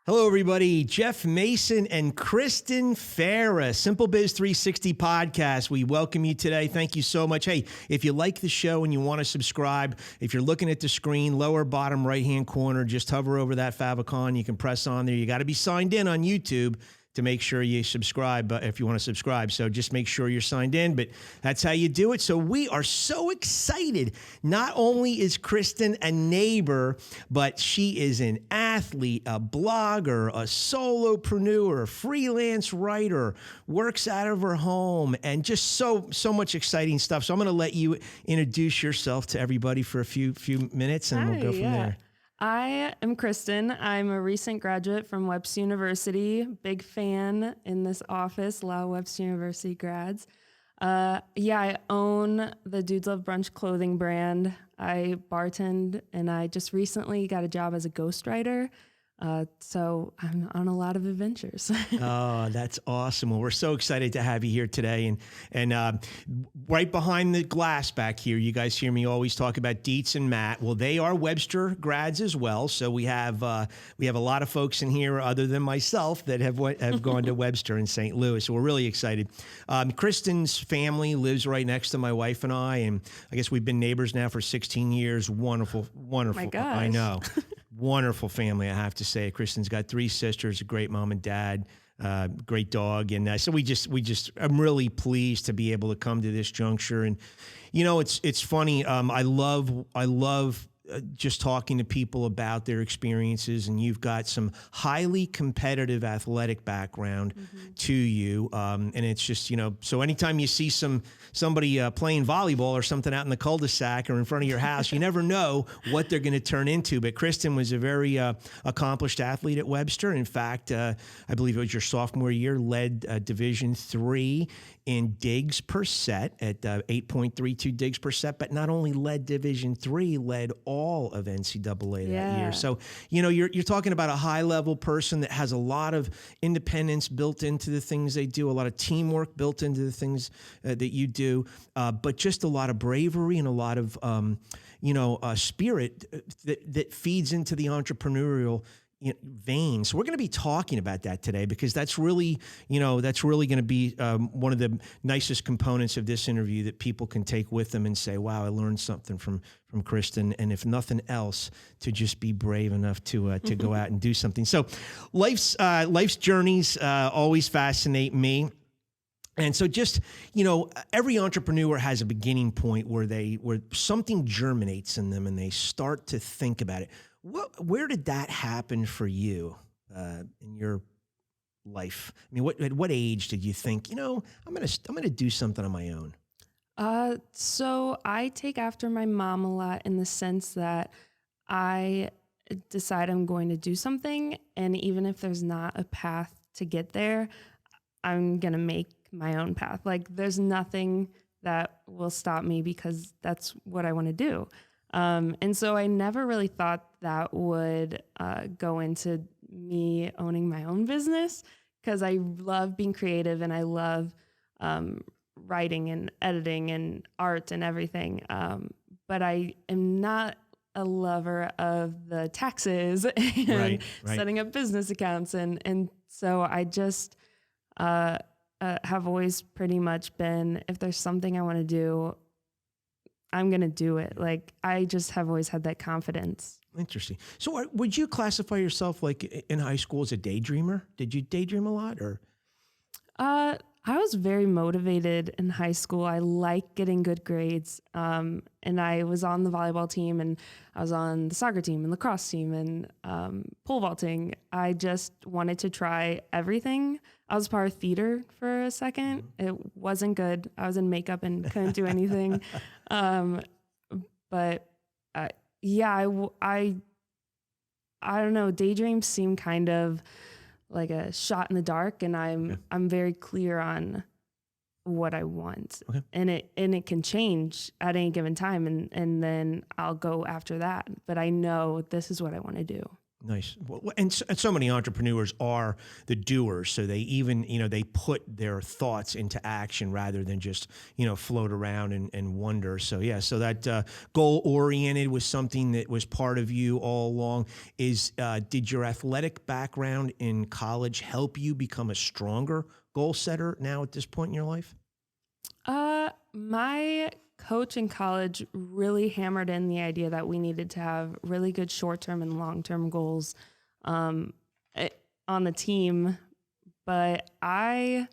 Hello, everybody. Jeff Mason and Kristen Farrah, SimpleBiz360 podcast. We welcome you today. Thank you so much. Hey, if you like the show and you want to subscribe, if you're looking at the screen, lower bottom right-hand corner, just hover over that favicon. You can press on there. You got to be signed in on YouTube to make sure you subscribe if you want to subscribe. So just make sure you're signed in, but that's how you do it. So we are so excited. Not only is Kristen a neighbor, but she is an athlete, a blogger, a solopreneur, a freelance writer, works out of her home, and just so much exciting stuff. So I'm going to let you introduce yourself to everybody for a few minutes, and we'll go from there. I am Kristen. I'm a recent graduate from Webster University. Big fan in this office, a lot of Webster University grads. I own the Dudes Love Brunch clothing brand. I bartend, and I just recently got a job as a ghostwriter. So I'm on a lot of adventures. Oh, that's awesome. Well, we're so excited to have you here today. And right behind the glass back here, you guys hear me always talk about Dietz and Matt. Well, they are Webster grads as well. So we have a lot of folks in here other than myself that have gone to Webster in St. Louis. So we're really excited. Kristen's family lives right next to my wife and and I guess we've been neighbors now for 16 years. Wonderful. My gosh. I know. Wonderful family, I have to say. Kristen's got 3 sisters, a great mom and dad, great dog. And so I'm really pleased to be able to come to this juncture. And, you know, it's funny. I love just talking to people about their experiences, and you've got some highly competitive athletic background to you. And it's just, you know, so anytime you see somebody playing volleyball or something out in the cul-de-sac or in front of your house, you never know what they're going to turn into. But Kristen was a very accomplished athlete at Webster. In fact, I believe it was your sophomore year, led Division III in digs per set at 8.32 digs per set, but not only led Division III, led all of NCAA that year. So, you know, you're talking about a high-level person that has a lot of independence built into the things they do, a lot of teamwork built into the things that you do, but just a lot of bravery and a lot of, spirit that feeds into the entrepreneurial vein. So we're going to be talking about that today, because that's really going to be one of the nicest components of this interview that people can take with them and say, wow, I learned something from Kristen. And if nothing else, to just be brave enough to go out and do something. So life's journeys always fascinate me. And so just, you know, every entrepreneur has a beginning point where something germinates in them and they start to think about it. Where did that happen for you in your life? I mean, at what age did you think, you know, I'm gonna do something on my own? So I take after my mom a lot in the sense that I decide I'm going to do something, and even if there's not a path to get there, I'm gonna make my own path. Like, there's nothing that will stop me, because that's what I want to do. And so I never really thought that would go into me owning my own business, because I love being creative and I love writing and editing and art and everything. But I am not a lover of the taxes and right. setting up business accounts. And so I just have always pretty much been, if there's something I want to do, I'm going to do it. Like, I just have always had that confidence. Interesting. So would you classify yourself, like, in high school as a daydreamer? Did you daydream a lot, or? I was very motivated in high school. I liked getting good grades. And I was on the volleyball team, and I was on the soccer team and lacrosse team and pole vaulting. I just wanted to try everything. I was part of theater for a second. It wasn't good. I was in makeup and couldn't do anything. But I don't know. Daydreams seem kind of like a shot in the dark, and I'm very clear on what I want. Okay. And it can change at any given time, and then I'll go after that. But I know this is what I want to do. Nice. Well, and so many entrepreneurs are the doers. So they even, they put their thoughts into action rather than just, float around and wonder. So, yeah, so that goal oriented was something that was part of you all along. Did your athletic background in college help you become a stronger goal setter now at this point in your life? My coach in college really hammered in the idea that we needed to have really good short-term and long-term goals on the team, but I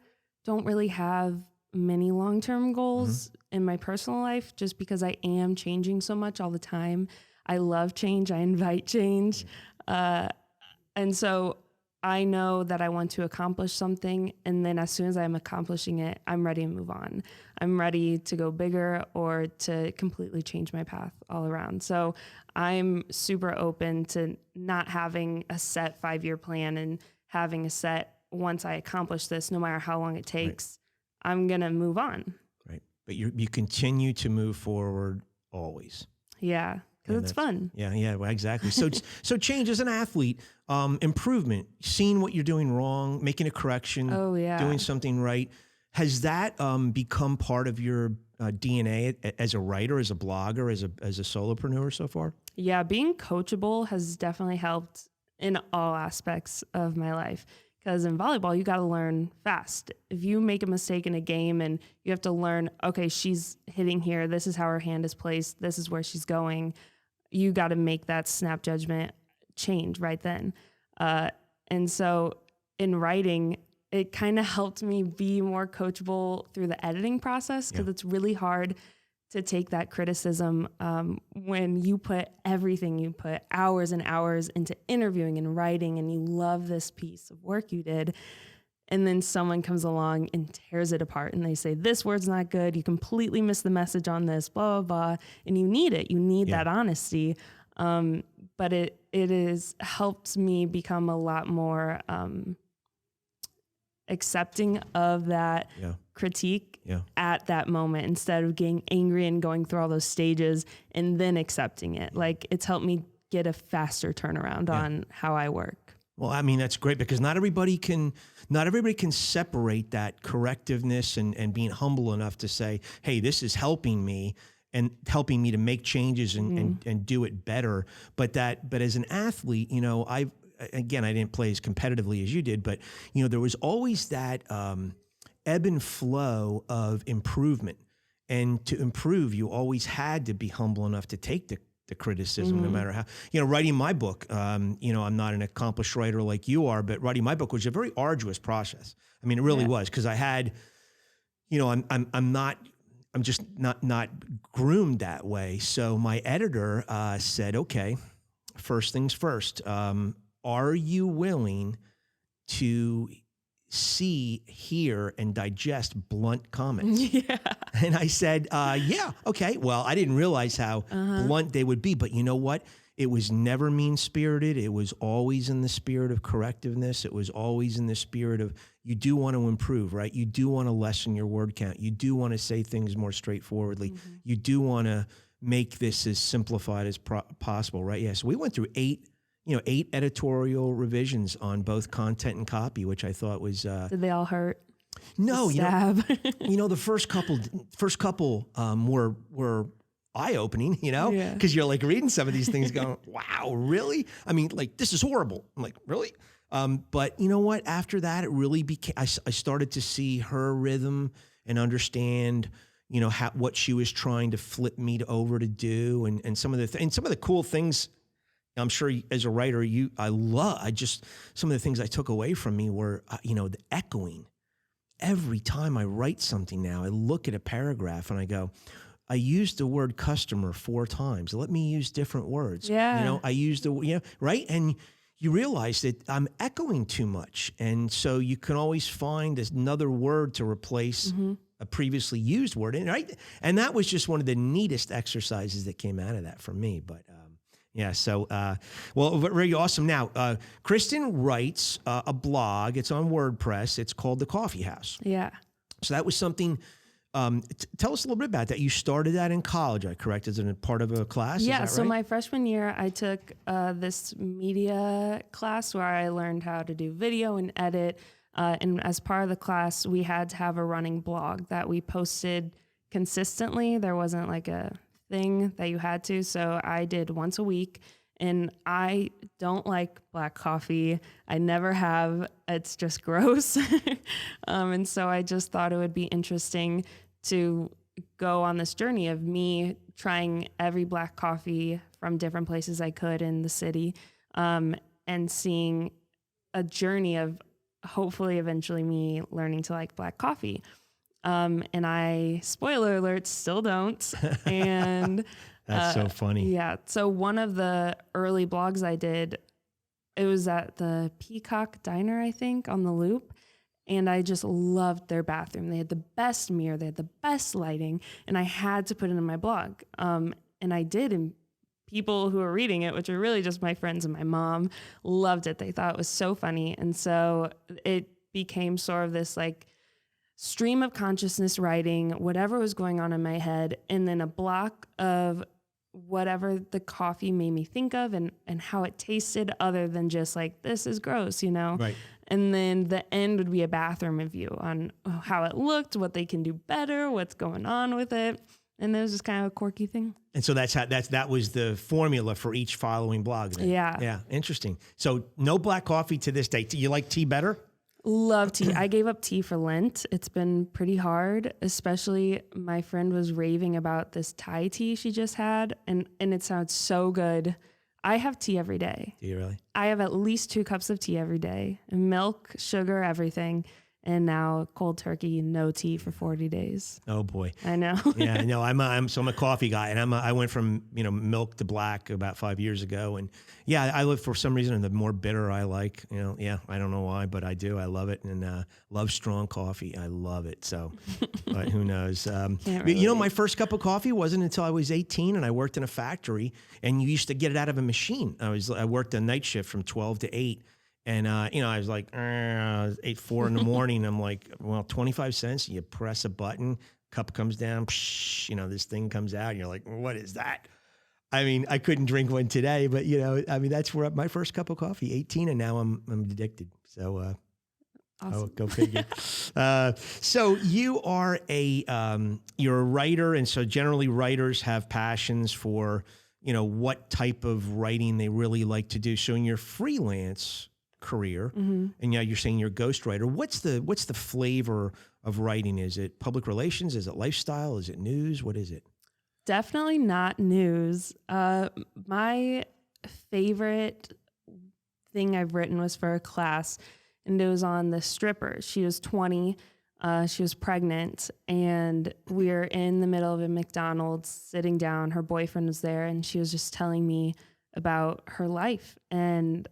don't really have many long-term goals in my personal life just because I am changing so much all the time. I love change. I invite change. And so I know that I want to accomplish something, and then as soon as I'm accomplishing it, I'm ready to move on. I'm ready to go bigger or to completely change my path all around. So I'm super open to not having a set 5-year plan and having a set, once I accomplish this, no matter how long it takes, I'm going to move on. Right. But you continue to move forward always. Yeah. Because it's fun. Yeah, well, exactly. So change as an athlete, improvement, seeing what you're doing wrong, making a correction, doing something right. Has that become part of your DNA as a writer, as a blogger, as a solopreneur so far? Yeah, being coachable has definitely helped in all aspects of my life. Because in volleyball, you got to learn fast. If you make a mistake in a game and you have to learn, okay, she's hitting here, this is how her hand is placed, this is where she's going, you got to make that snap judgment change right then. And so in writing, it kind of helped me be more coachable through the editing process, because it's really hard to take that criticism when you put everything, you put hours and hours into interviewing and writing, and you love this piece of work you did. And then someone comes along and tears it apart and they say, this word's not good. You completely missed the message on this, blah, blah, blah. And you need it. You need that honesty. But it is helped me become a lot more accepting of that critique at that moment, instead of getting angry and going through all those stages and then accepting it. Like, it's helped me get a faster turnaround on how I work. Well, I mean, that's great, because not everybody can separate that correctiveness and being humble enough to say, hey, this is helping me and helping me to make changes and do it better. But as an athlete, I didn't play as competitively as you did, but there was always that ebb and flow of improvement. And to improve, you always had to be humble enough to take the criticism, no matter how, writing my book, I'm not an accomplished writer like you are, but writing my book was a very arduous process. I mean, it really was, because I had, I'm just not groomed that way. So my editor said, okay, first things first, are you willing to see, hear, and digest blunt comments? Yeah. And I said, yeah, okay. Well, I didn't realize how blunt they would be, but you know what? It was never mean-spirited. It was always in the spirit of correctiveness. It was always in the spirit of, you do want to improve, right? You do want to lessen your word count. You do want to say things more straightforwardly. You do want to make this as simplified as possible, right? Yeah. So we went through 8 editorial revisions on both content and copy, which I thought was. Did they all hurt? No, Stab. The first couple were eye-opening, because you're like reading some of these things going, wow, really? I mean, like, this is horrible. I'm like, really? But you know what? After that, it really became, I started to see her rhythm and understand, what she was trying to flip me over to do. And some of the cool things, I'm sure as a writer, some of the things I took away from me were, the echoing. Every time I write something now, I look at a paragraph and I go, I used the word customer 4 times. Let me use different words. Yeah. I used right? And you realize that I'm echoing too much. And so you can always find another word to replace a previously used word. And that was just one of the neatest exercises that came out of that for me. But very awesome. Now, Kristen writes a blog. It's on WordPress. It's called The Coffee House. Yeah. So that was something Tell us a little bit about that. You started that in college, correct? As a part of a class? Yeah, Is that so right? my freshman year, I took this media class where I learned how to do video and edit. And as part of the class, we had to have a running blog that we posted consistently. There wasn't like a thing that you had to. So I did once a week. And I don't like black coffee. I never have. It's just gross. And so I just thought it would be interesting to go on this journey of me trying every black coffee from different places I could in the city, and seeing a journey of hopefully eventually me learning to like black coffee. And I, spoiler alert, still don't. And That's so funny. yeah. So one of the early blogs I did, it was at the Peacock Diner, I think, on the Loop. And I just loved their bathroom. They had the best mirror. They had the best lighting. And I had to put it in my blog. And I did. And people who were reading it, which are really just my friends and my mom, loved it. They thought it was so funny. And so it became sort of this like stream of consciousness writing, whatever was going on in my head, and then a block of whatever the coffee made me think of and how it tasted, other than just like, this is gross, you know? Right. And then the end would be a bathroom review on how it looked, what they can do better, what's going on with it. And it was just kind of a quirky thing. And so that was the formula for each following blog. Then. Yeah. Yeah. Interesting. So no black coffee to this day. You like tea better? Love tea. I gave up tea for Lent. It's been pretty hard, especially my friend was raving about this Thai tea she just had, and it sounds so good. I have tea every day. Do you really? I have at least 2 cups of tea every day. Milk, sugar, everything. And now cold turkey, no tea for 40 days. Oh boy. I know. Yeah, no, I'm a coffee guy, and I went from milk to black about 5 years ago, and yeah, I live for some reason the more bitter I like. Yeah, I don't know why, but I do. I love it, and love strong coffee. I love it. So, but who knows? My first cup of coffee wasn't until I was 18, and I worked in a factory, and you used to get it out of a machine. I worked a night shift from 12 to 8. And, I was like, 4 in the morning. I'm like, well, 25 cents. You press a button, cup comes down, psh, this thing comes out. And you're like, what is that? I mean, I couldn't drink one today, but, that's where my first cup of coffee, 18. And now I'm addicted. So, Awesome. Go figure. So you are you're a writer. And so generally writers have passions for, what type of writing they really like to do. So in your freelance career, and now you're saying you're a ghostwriter. What's the flavor of writing? Is it public relations? Is it lifestyle? Is it news? What is it? Definitely not news. My favorite thing I've written was for a class, and it was on the stripper. She was 20. She was pregnant, and we were in the middle of a McDonald's sitting down. Her boyfriend was there, and she was just telling me about her life and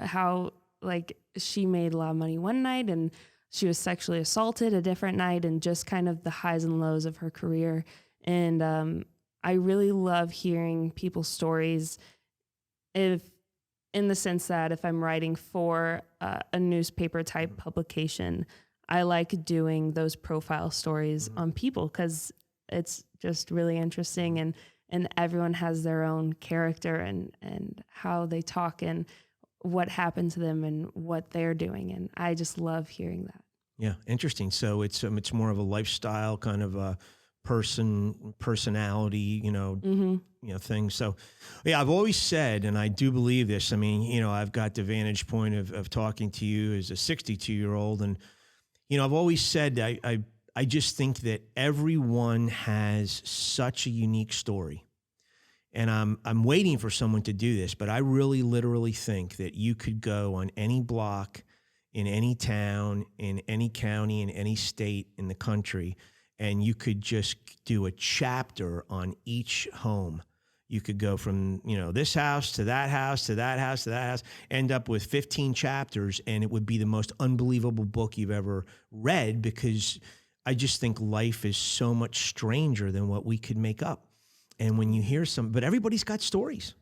how like she made a lot of money one night and she was sexually assaulted a different night, and just kind of the highs and lows of her career. And I really love hearing people's stories, in the sense that if I'm writing for a newspaper type publication, I like doing those profile stories on people because it's just really interesting, and everyone has their own character and how they talk and what happened to them and what they're doing. And I just love hearing that. Yeah. Interesting. So it's more of a lifestyle kind of a personality, thing. So yeah, I've always said, and I do believe this, I mean, I've got the vantage point of talking to you as a 62-year-old. And, I've always said, I just think that everyone has such a unique story. And I'm waiting for someone to do this, but I really literally think that you could go on any block in any town, in any county, in any state in the country, and you could just do a chapter on each home. You could go from, this house to that house, to that house, to that house, end up with 15 chapters, and it would be the most unbelievable book you've ever read, because I just think life is so much stranger than what we could make up. And when you hear but everybody's got stories.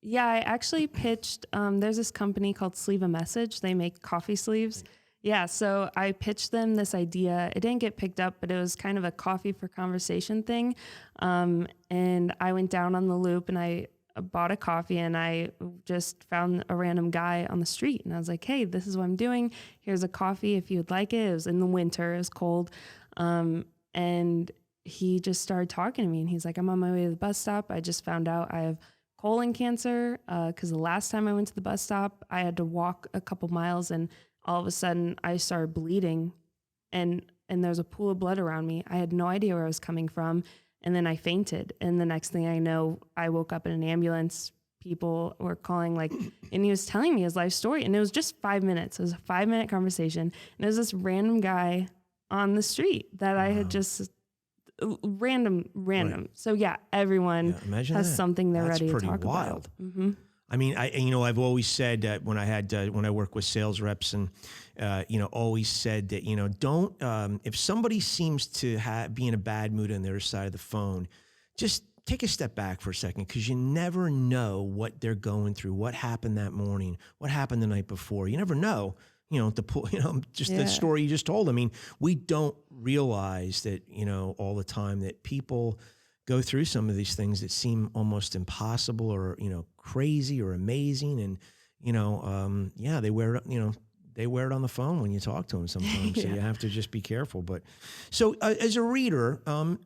Yeah, I actually pitched, there's this company called Sleeve a Message. They make coffee sleeves. Yeah, so I pitched them this idea. It didn't get picked up, but it was kind of a coffee for conversation thing. And I went down on the loop and I bought a coffee and I just found a random guy on the street. And I was like, hey, this is what I'm doing. Here's a coffee if you would like it. It was in the winter. It was cold. And he just started talking to me and he's like, I'm on my way to the bus stop. I just found out I have colon cancer because the last time I went to the bus stop, I had to walk a couple miles and all of a sudden I started bleeding and there's a pool of blood around me. I had no idea where I was coming from. And then I fainted. And the next thing I know, I woke up in an ambulance. People were calling and he was telling me his life story. And it was just 5 minutes. It was a 5-minute conversation. And there was this random guy on the street that I had just random. Right. So yeah, everyone has something they're ready to talk about. Mm-hmm. I mean, I've always said that when I work with sales reps and, always said that, don't, if somebody seems to be in a bad mood on their side of the phone, just take a step back for a second, because you never know what they're going through, what happened that morning, what happened the night before. You never know, the story you just told. I mean, we don't realize that, all the time that people go through some of these things that seem almost impossible or, crazy or amazing. And, they wear it on the phone when you talk to them sometimes. So you have to just be careful. But so as a reader, do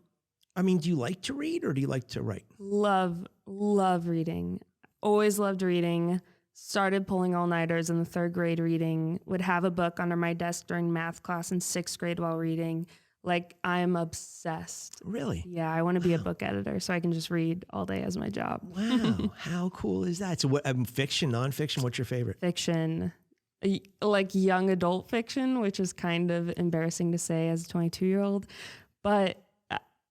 you like to read or do you like to write? Love reading. Always loved reading. Started pulling all-nighters in the 3rd grade reading. Would have a book under my desk during math class in 6th grade while reading. I'm obsessed. Really? Yeah, I want to be a book editor so I can just read all day as my job. Wow, how cool is that? So what, fiction, nonfiction, what's your favorite? Fiction. Young adult fiction, which is kind of embarrassing to say as a 22-year-old. But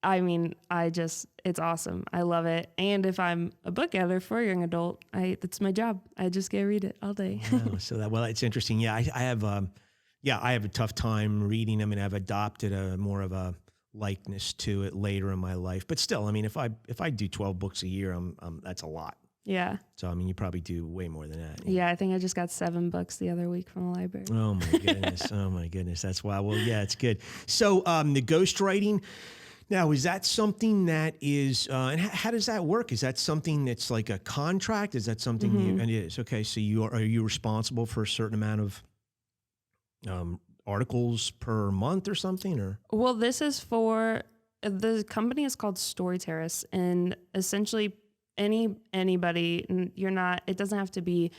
it's awesome. I love it. And if I'm a book editor for a young adult, that's my job. I just get to read it all day. Wow, it's interesting. Yeah, I have a tough time reading them, and I've adopted more of a likeness to it later in my life. But still, if I do 12 books a year, that's a lot. Yeah. So, you probably do way more than that. Yeah, I think I just got 7 books the other week from the library. Oh my goodness. Oh my goodness. That's wild. Well, yeah, it's good. So, the ghostwriting, now, is that something that is, and how does that work? Is that something that's like a contract? Is that something and it is? Okay. So are you responsible for a certain amount of articles per month or something, or? Well, this is for, the company is called Story Terrace, and essentially anybody, it doesn't have to be,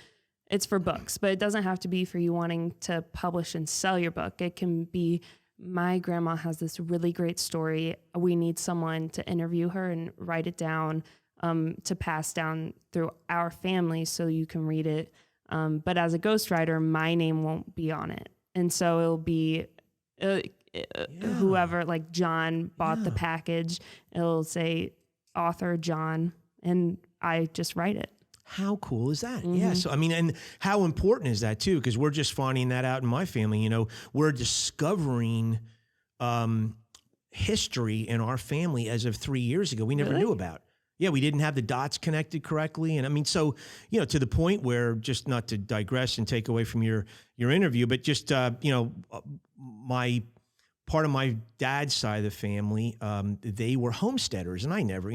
it's for books, but it doesn't have to be for you wanting to publish and sell your book. It can be, my grandma has this really great story. We need someone to interview her and write it down, to pass down through our family so you can read it. But as a ghostwriter, my name won't be on it. And so it'll be whoever, John bought the package, it'll say author John, and I just write it. How cool is that? Mm-hmm. Yeah. So, and how important is that too? Because we're just finding that out in my family. We're discovering history in our family as of 3 years ago we never knew about. Yeah, we didn't have the dots connected correctly. And so, to the point where, just not to digress and take away from your interview, but just, my part of my dad's side of the family, they were homesteaders, and I never,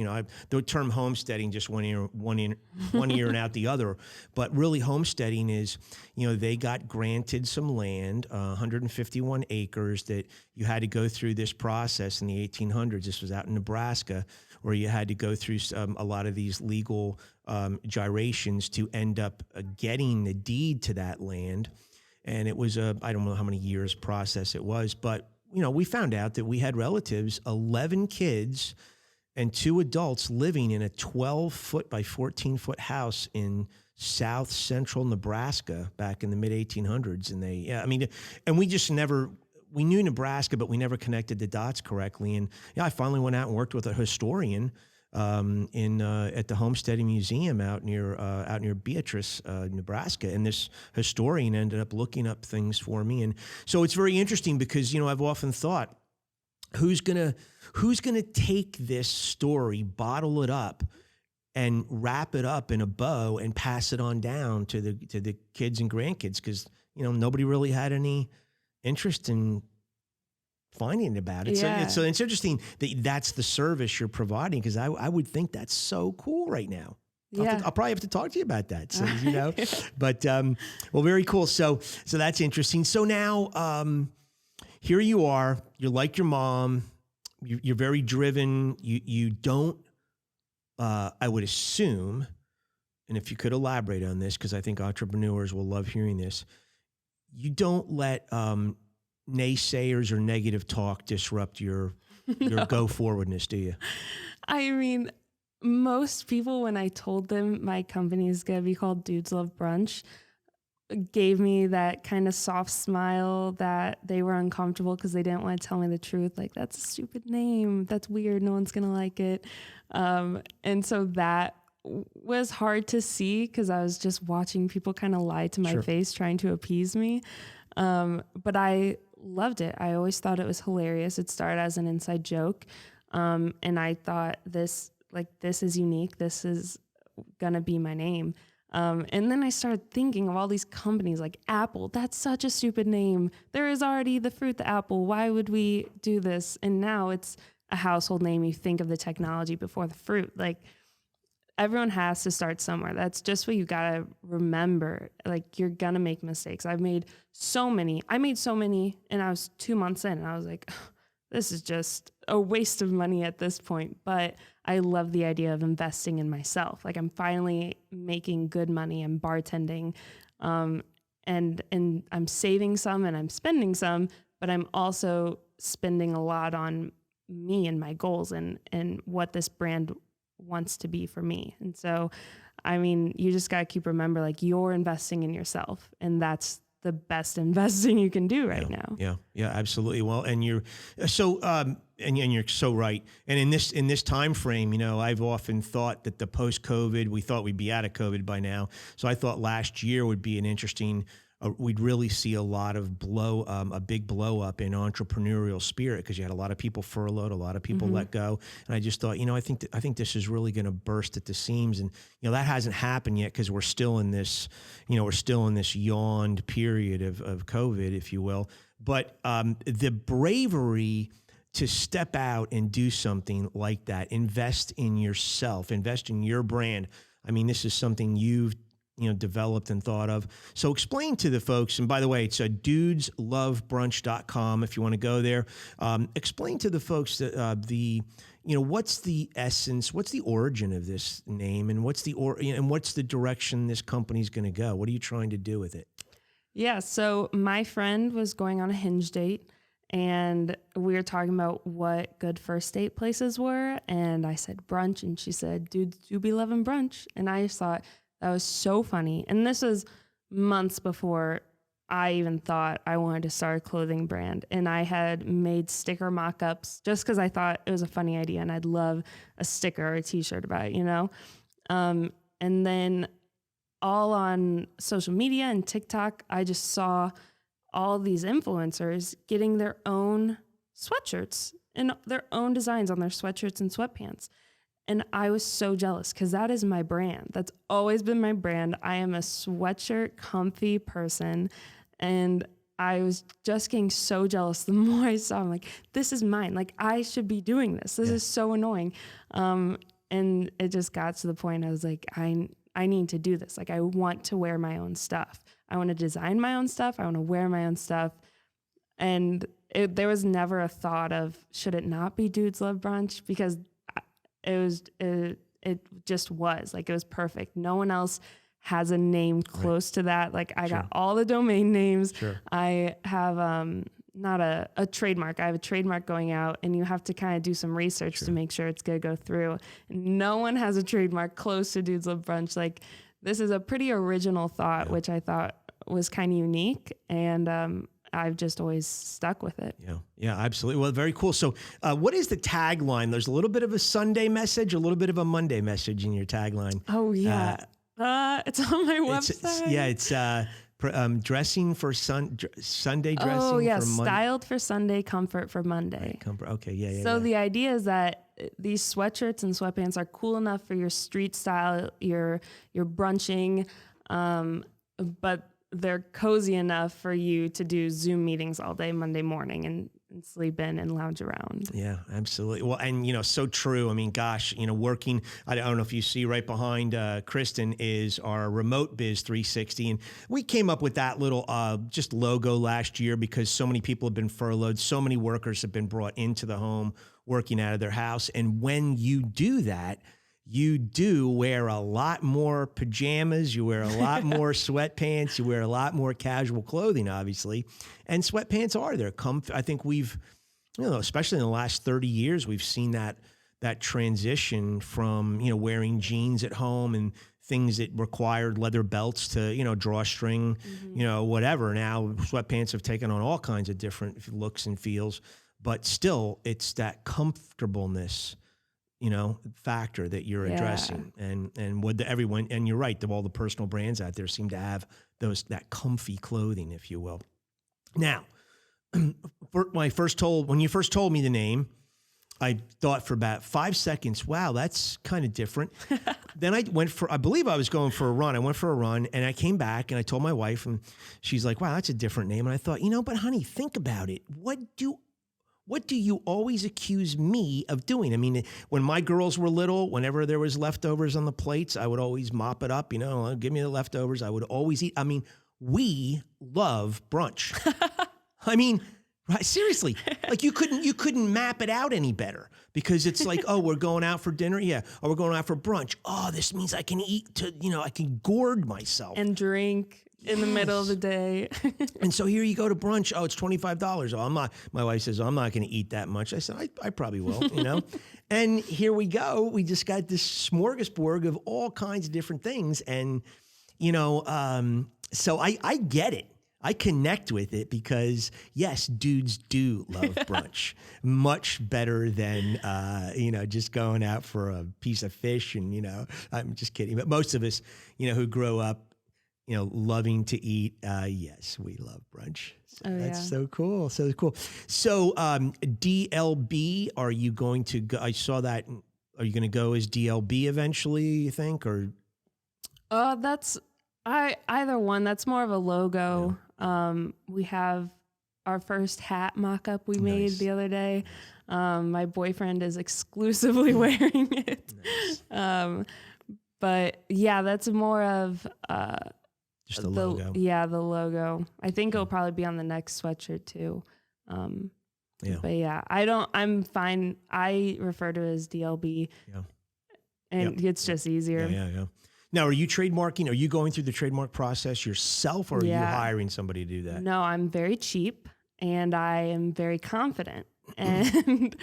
the term homesteading just one ear and out the other. But really, homesteading is, they got granted some land, 151 acres, that you had to go through this process in the 1800s. This was out in Nebraska, where you had to go through a lot of these legal gyrations to end up getting the deed to that land. And it was I don't know how many years process it was, but we found out that we had relatives, 11 kids and 2 adults, living in a 12-foot by 14-foot house in south central Nebraska back in the mid 1800s. And and we just never, we knew Nebraska, but we never connected the dots correctly. And I finally went out and worked with a historian at the Homesteading Museum out near Beatrice, Nebraska. And this historian ended up looking up things for me. And so it's very interesting because, I've often thought, who's gonna take this story, bottle it up, and wrap it up in a bow and pass it on down to the kids and grandkids? Because, nobody really had any interest in finding about it. Yeah. So it's interesting that that's the service you're providing, because I would think that's so cool right now. Yeah. I'll probably have to talk to you about that. So, but, well, very cool. So that's interesting. So now, here you are, you're like your mom, you're very driven. You don't, I would assume, and if you could elaborate on this, because I think entrepreneurs will love hearing this, you don't let, naysayers or negative talk disrupt your go forwardness, do you? I mean, most people, when I told them my company is going to be called Dudes Love Brunch, gave me that kind of soft smile that they were uncomfortable because they didn't want to tell me the truth. Like, that's a stupid name. That's weird. No one's going to like it. And so that was hard to see because I was just watching people kind of lie to my face, trying to appease me. But I loved it. I always thought it was hilarious. It started as an inside joke. And I thought this is unique. This is going to be my name. And then I started thinking of all these companies like Apple. That's such a stupid name. There is already the fruit, the apple. Why would we do this? And now it's a household name. You think of the technology before the fruit. Like, everyone has to start somewhere. That's just what you got to remember. Like, you're going to make mistakes. I made so many, and I was 2 months in and I was like, this is just a waste of money at this point. But I love the idea of investing in myself. Like, I'm finally making good money. I'm bartending, and I'm saving some and I'm spending some, but I'm also spending a lot on me and my goals and what this brand wants to be for me. And so, I mean, you just got to keep remember, like, you're investing in yourself, and that's the best investing you can do right now. Yeah, absolutely. Well, and you're so, and you're so right. And in this time frame, you know, I've often thought that the post-COVID, we thought we'd be out of COVID by now. So I thought last year would be an interesting, we'd really see a lot of a big blow up in entrepreneurial spirit, because you had a lot of people furloughed, a lot of people let go. And I just thought, you know, I think this is really going to burst at the seams. And, you know, that hasn't happened yet because we're still in this, yawned period of COVID, if you will. But the bravery to step out and do something like that, invest in yourself, invest in your brand. I mean, this is something you've developed and thought of. So explain to the folks, and by the way, it's dudeslovebrunch.com if you want to go there. Explain to the folks that what's the essence, what's the origin of this name, and what's the direction this company's going to go? What are you trying to do with it? Yeah, so my friend was going on a Hinge date, and we were talking about what good first date places were, and I said brunch, and she said, dudes do be loving brunch. And I just thought, that was so funny. And this was months before I even thought I wanted to start a clothing brand. And I had made sticker mock-ups just because I thought it was a funny idea and I'd love a sticker or a t-shirt about it, And then all on social media and TikTok, I just saw all these influencers getting their own sweatshirts and their own designs on their sweatshirts and sweatpants. And I was so jealous because that is my brand. That's always been my brand. I am a sweatshirt, comfy person. And I was just getting so jealous the more I saw. I'm like, this is mine. Like, I should be doing this. This is so annoying. And it just got to the point I was like, I need to do this. Like, I want to wear my own stuff. I want to design my own stuff. I want to wear my own stuff. And there was never a thought of, should it not be Dudes Love Brunch? Because it just was like, it was perfect. No one else has a name close to that. Like, I got all the domain names. I have not a trademark. I have a trademark going out, and you have to kind of do some research to make sure it's going to go through. No one has a trademark close to Dudes Love Brunch. Like, this is a pretty original thought, which I thought was kind of unique. And I've just always stuck with it. Yeah, absolutely. Well, very cool. So what is the tagline? There's a little bit of a Sunday message, a little bit of a Monday message in your tagline. Oh, yeah. It's on my website. It's dressing for Sunday dressing for Monday. Styled for Sunday, comfort for Monday. Right, comfort. Okay, yeah. So the idea is that these sweatshirts and sweatpants are cool enough for your street style, your brunching, but they're cozy enough for you to do Zoom meetings all day Monday morning and sleep in and lounge around. Yeah, absolutely. Well, and so true. I mean, gosh, working, I don't know if you see right behind Kristen is our remote biz 360. And we came up with that little just logo last year because so many people have been furloughed. So many workers have been brought into the home working out of their house. And when you do that, you do wear a lot more pajamas, you wear a lot more sweatpants, you wear a lot more casual clothing, obviously. And sweatpants are there. I think we've, especially in the last 30 years, we've seen that transition from, wearing jeans at home and things that required leather belts to, drawstring, whatever. Now sweatpants have taken on all kinds of different looks and feels, but still it's that comfortableness factor that you're addressing, and what everyone, and you're right, all the personal brands out there seem to have that comfy clothing, if you will. Now, when you first told me the name, I thought for about 5 seconds, wow, that's kind of different. Then I believe I was going for a run. I went for a run and I came back and I told my wife and she's like, wow, that's a different name. And I thought, but honey, think about it. What do you always accuse me of doing? I mean, when my girls were little, whenever there was leftovers on the plates, I would always mop it up, give me the leftovers. I would always eat. I mean, we love brunch. I mean, right, seriously, like you couldn't map it out any better because it's like, oh, we're going out for dinner. Yeah. Oh, we're going out for brunch. Oh, this means I can eat I can gourd myself. And drink. In the middle of the day. And so here you go to brunch. Oh, it's $25. Oh, my wife says, I'm not going to eat that much. I said, I probably will, And here we go. We just got this smorgasbord of all kinds of different things. And, so I get it. I connect with it because yes, dudes do love brunch much better than, just going out for a piece of fish. And, I'm just kidding. But most of us, who grow up, loving to eat. Yes, we love brunch. So that's so cool. So cool. So DLB, are you going to go? I saw that. Are you going to go as DLB eventually, you think? Or that's either one. That's more of a logo. Yeah. We have our first hat mock-up we made the other day. My boyfriend is exclusively wearing it. Nice. But yeah, that's more of just the logo. Yeah, the logo. I think it'll probably be on the next sweatshirt too. But yeah, I'm fine. I refer to it as DLB. Yeah. And it's just easier. Yeah. Now, are you trademarking? Are you going through the trademark process yourself, or are you hiring somebody to do that? No, I'm very cheap and I am very confident. And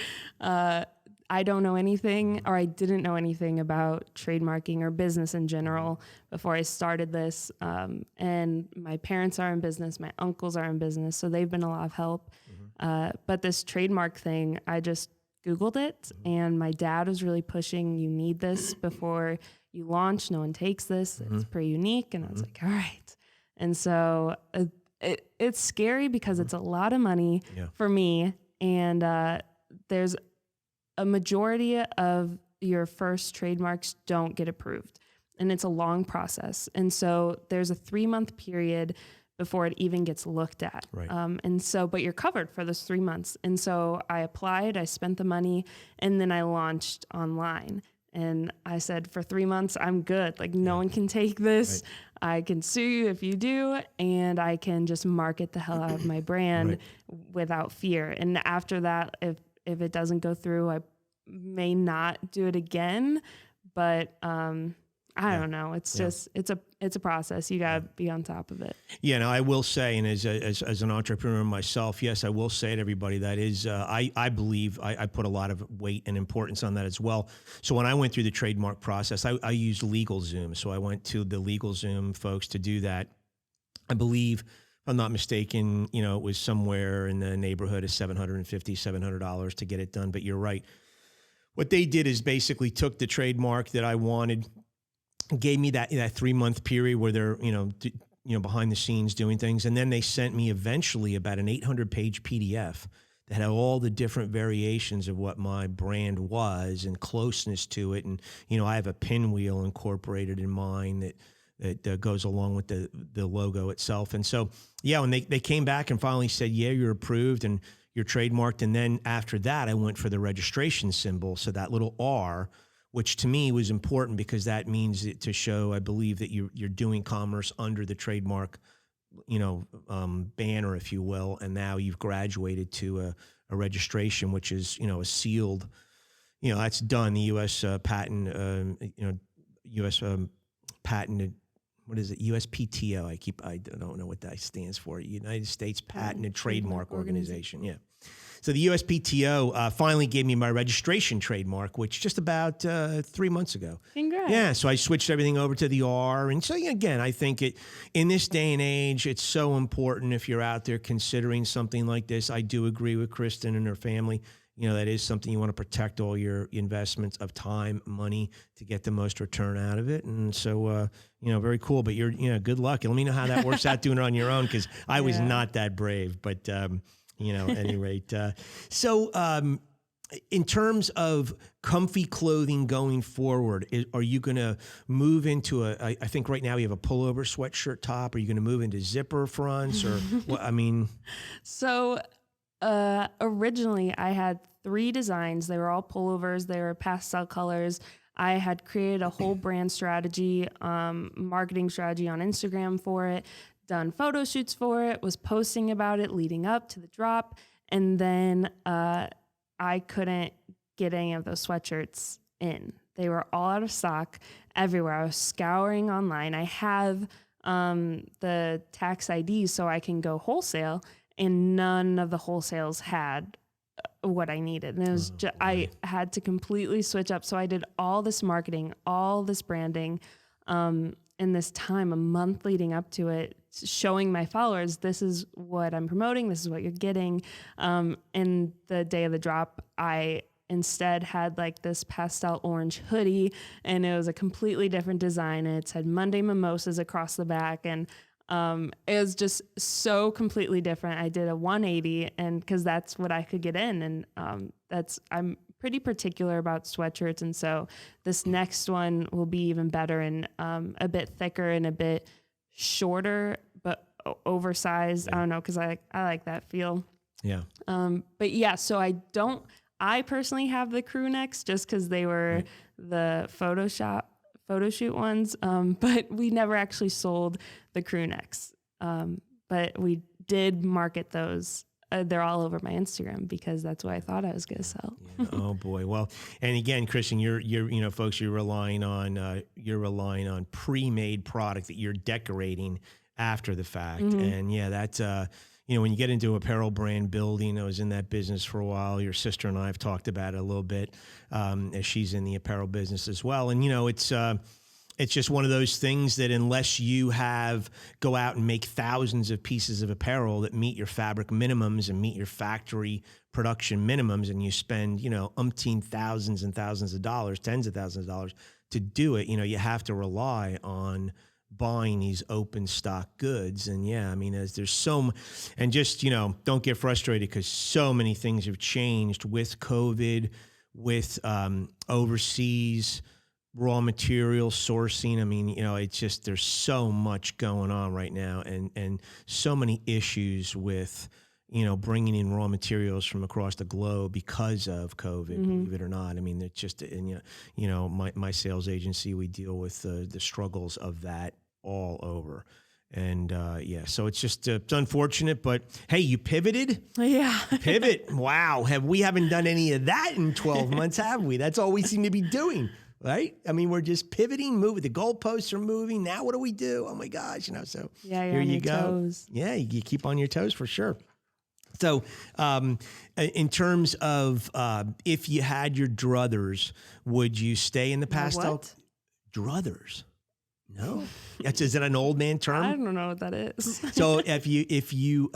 I don't know anything, or I didn't know anything about trademarking or business in general before I started this. And my parents are in business, my uncles are in business, so they've been a lot of help. But this trademark thing, I just Googled it, and my dad was really pushing, you need this before you launch. No one takes this. It's pretty unique. And I was like, all right. And so it's scary because it's a lot of money for me. And there's a majority of your first trademarks don't get approved, and it's a long process. And so there's a 3-month period before it even gets looked at. Right. But you're covered for those 3 months. And so I applied, I spent the money, and then I launched online. And I said, for 3 months, I'm good. Like, no one can take this. Right. I can sue you if you do, and I can just market the hell out of my brand without fear. And after that, if it doesn't go through, I may not do it again, but I don't know. It's just, it's a process. You gotta be on top of it. Yeah. No, I will say, and as an entrepreneur myself, yes, I will say to everybody that is, I believe I put a lot of weight and importance on that as well. So when I went through the trademark process, I used LegalZoom. So I went to the LegalZoom folks to do that. I believe, if I'm not mistaken, it was somewhere in the neighborhood of $750, $700 to get it done. But you're right. What they did is basically took the trademark that I wanted, gave me that 3-month period where they're, behind the scenes doing things. And then they sent me eventually about an 800-page PDF that had all the different variations of what my brand was and closeness to it. And, I have a pinwheel incorporated in mine that it goes along with the logo itself. And so, yeah, when they came back and finally said, yeah, you're approved and you're trademarked. And then after that, I went for the registration symbol. So that little R, which to me was important because that means it to show, I believe, that you're doing commerce under the trademark, banner, if you will. And now you've graduated to a registration, which is, a sealed, that's done. The U.S. patent, U.S. patented, what is it? USPTO. I don't know what that stands for. United States Patent and Trademark Organization. Yeah. So the USPTO finally gave me my registration trademark, which just about 3 months ago. Congrats. Yeah, so I switched everything over to the R. And so, again, I think in this day and age, it's so important if you're out there considering something like this. I do agree with Kristen and her family. That is something you want to protect all your investments of time, money to get the most return out of it. And so, very cool. But you're, good luck. Let me know how that works out doing it on your own, because I was not that brave. But, at any rate. So in terms of comfy clothing going forward, are you going to move into I think right now you have a pullover sweatshirt top. Are you going to move into zipper fronts or what? I mean. So originally I had 3 designs. They were all pullovers. They were pastel colors. I had created a whole brand strategy, marketing strategy on Instagram for it, done photo shoots for it, was posting about it leading up to the drop. And then I couldn't get any of those sweatshirts in. They were all out of stock everywhere. I was scouring online. I have the tax ID so I can go wholesale, and none of the wholesales had what I needed. And it was I had to completely switch up. So I did all this marketing, all this branding, in this time, a month leading up to it, showing my followers, this is what I'm promoting, this is what you're getting. And the day of the drop, I instead had like this pastel orange hoodie, and it was a completely different design. It said Monday Mimosas across the back, and it was just so completely different. I did a 180, and because that's what I could get in, and I'm pretty particular about sweatshirts, and so this next one will be even better and a bit thicker and a bit shorter, but oversized. I don't know, because I like that feel. Yeah. But yeah, so I personally have the crew necks just because they were the photo shoot ones, but we never actually sold the crew necks. But we did market those. They're all over my Instagram because that's what I thought I was going to sell. Yeah. Oh boy. Well, and again, Kristen, you're folks, you're relying on pre-made product that you're decorating after the fact. Mm-hmm. And yeah, that's, when you get into apparel brand building, I was in that business for a while. Your sister and I have talked about it a little bit, as she's in the apparel business as well. And, it's just one of those things that unless you go out and make thousands of pieces of apparel that meet your fabric minimums and meet your factory production minimums, and you spend, umpteen thousands and thousands of dollars, tens of thousands of dollars to do it, you have to rely on buying these open stock goods. And yeah, I mean, as there's and just, don't get frustrated because so many things have changed with COVID, with overseas raw material sourcing. I mean, it's just, there's so much going on right now, and so many issues with, bringing in raw materials from across the globe because of COVID, mm-hmm. believe it or not. I mean, it's just, and my sales agency, we deal with the struggles of that all over. And so it's just, it's unfortunate, but hey, you pivoted? Yeah. Pivot. Wow. We haven't done any of that in 12 months, have we? That's all we seem to be doing. Right? I mean, we're just pivoting, moving. The goalposts are moving. Now what do we do? Oh my gosh, so yeah, here you go. Toes. Yeah, you keep on your toes for sure. So in terms of if you had your druthers, would you stay in the pastel? What? Druthers? No? Is that an old man term? I don't know what that is. So if you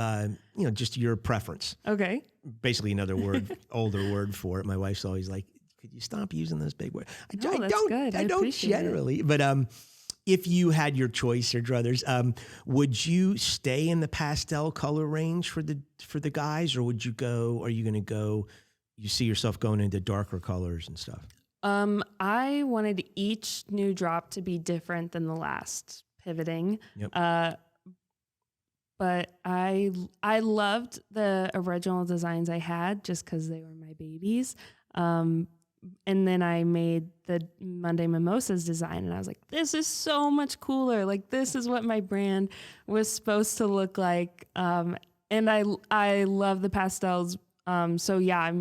just your preference. Okay. Basically another word, older word for it. My wife's always like, could you stop using those big words? I don't generally, but if you had your choice or druthers, would you stay in the pastel color range for the guys, or would you go? Are you going to go? You see yourself going into darker colors and stuff? I wanted each new drop to be different than the last pivoting. Yep. But I loved the original designs I had just because they were my babies. And then I made the Monday Mimosas design, and I was like, this is so much cooler. Like, this is what my brand was supposed to look like. And I love the pastels. So yeah,